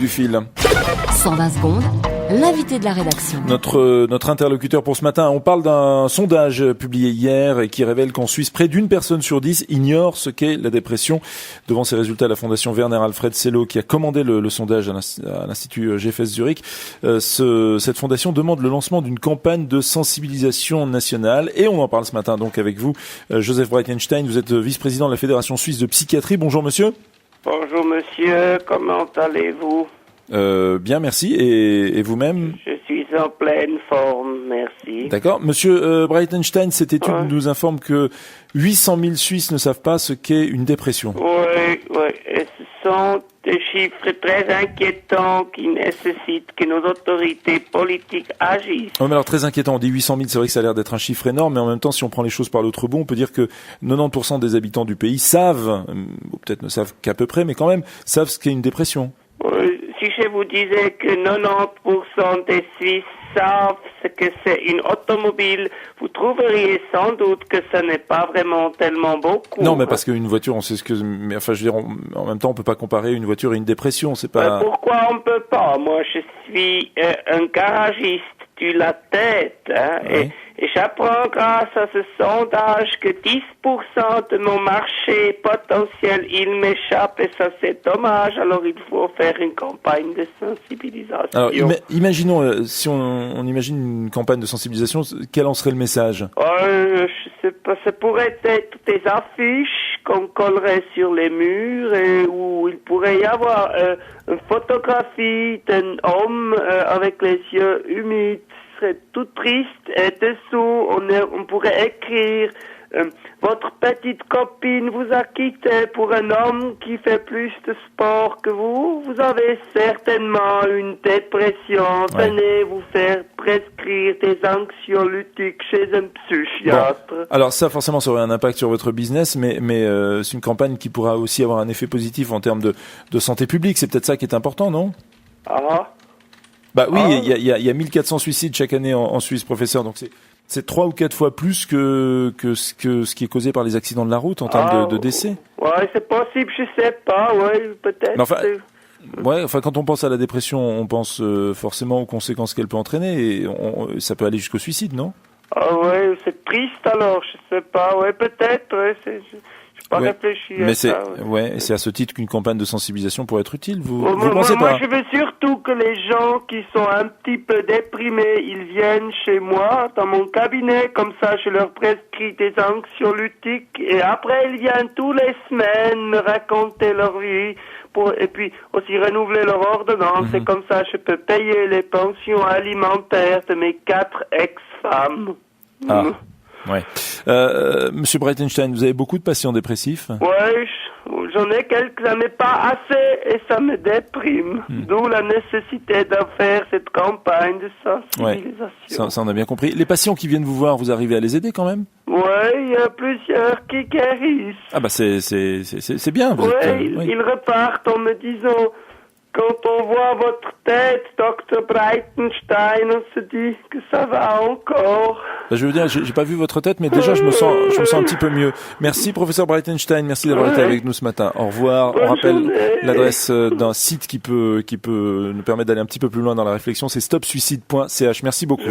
Du fil. 120 secondes, l'invité de la rédaction. Notre interlocuteur pour ce matin, on parle d'un sondage publié hier et qui révèle qu'en Suisse, près d'une personne sur 10 ignore ce qu'est la dépression. Devant ces résultats, la fondation Werner Alfred Sello, qui a commandé le sondage à l'Institut GFS Zurich, cette fondation demande le lancement d'une campagne de sensibilisation nationale. Et on en parle ce matin donc avec vous, Joseph Breitenstein. Vous êtes vice-président de la Fédération suisse de psychiatrie. Bonjour monsieur. Bonjour monsieur, comment allez-vous? Bien, merci. Et vous-même? Je suis en pleine forme, merci. D'accord. Monsieur Breitenstein, cette étude nous informe que 800 000 Suisses ne savent pas ce qu'est une dépression. Oui. Et ce sont des chiffres très inquiétants qui nécessitent que nos autorités politiques agissent. Oui, mais alors très inquiétant. On dit 800 000, c'est vrai que ça a l'air d'être un chiffre énorme, mais en même temps, si on prend les choses par l'autre bout, on peut dire que 90% des habitants du pays savent, ou peut-être ne savent qu'à peu près, mais quand même, savent ce qu'est une dépression. Si je vous disais que 90% des Suisses savent ce que c'est une automobile, vous trouveriez sans doute que ce n'est pas vraiment tellement beaucoup. Non, mais parce qu'une voiture, on sait ce que... Mais enfin, je veux dire, en même temps, on peut pas comparer une voiture et une dépression, c'est pas... Pourquoi on peut pas? Moi, je suis un garagiste de la tête, hein, oui. et j'apprends grâce à ce sondage que 10% de mon marché potentiel, il m'échappe, et ça c'est dommage, alors il faut faire une campagne de sensibilisation. Alors, imaginons, si on imagine une campagne de sensibilisation, quel en serait le message? Je sais pas, ça pourrait être des affiches qu'on collerait sur les murs et où il pourrait y avoir une photographie d'un homme avec les yeux humides. Ce serait tout triste et dessous on pourrait écrire votre petite copine vous a quitté pour un homme qui fait plus de sport que vous. Vous avez certainement une dépression. Venez vous faire prescrire des anxiolytiques chez un psychiatre. Bon. Alors ça, forcément, ça aurait un impact sur votre business, mais c'est une campagne qui pourra aussi avoir un effet positif en termes de santé publique. C'est peut-être ça qui est important, non? Bah oui, il y a 1400 suicides chaque année en Suisse, professeur. Donc c'est 3 ou 4 fois plus que ce qui est causé par les accidents de la route en termes de décès. Ouais, c'est possible, je sais pas, peut-être. Mais enfin, quand on pense à la dépression, on pense forcément aux conséquences qu'elle peut entraîner et ça peut aller jusqu'au suicide, non? C'est triste alors, je sais pas, peut-être, pas réfléchi à ça. Et c'est à ce titre qu'une campagne de sensibilisation pourrait être utile. Vous pensez pas? Moi, je veux surtout que les gens qui sont un petit peu déprimés, ils viennent chez moi, dans mon cabinet, comme ça, je leur prescris des anxiolytiques, et après, ils viennent tous les semaines me raconter leur vie, et puis aussi renouveler leur ordonnance, et comme ça, je peux payer les pensions alimentaires de mes 4 ex-femmes. Ouais. Monsieur Breitenstein, vous avez beaucoup de patients dépressifs? Ouais, j'en ai quelques-uns, mais pas assez, et ça me déprime. D'où la nécessité de faire cette campagne de sensibilisation. Ça on a bien compris. Les patients qui viennent vous voir, vous arrivez à les aider quand même? Ouais, il y a plusieurs qui guérissent. Ah bah c'est bien. Ils repartent en me disant... Quand on voit votre tête, Dr. Breitenstein, on se dit que ça va encore. Je veux dire, j'ai pas vu votre tête, mais déjà je me sens un petit peu mieux. Merci professeur Breitenstein, merci d'avoir été avec nous ce matin. Au revoir. On rappelle l'adresse d'un site qui peut nous permettre d'aller un petit peu plus loin dans la réflexion, c'est stopsuicide.ch. Merci beaucoup.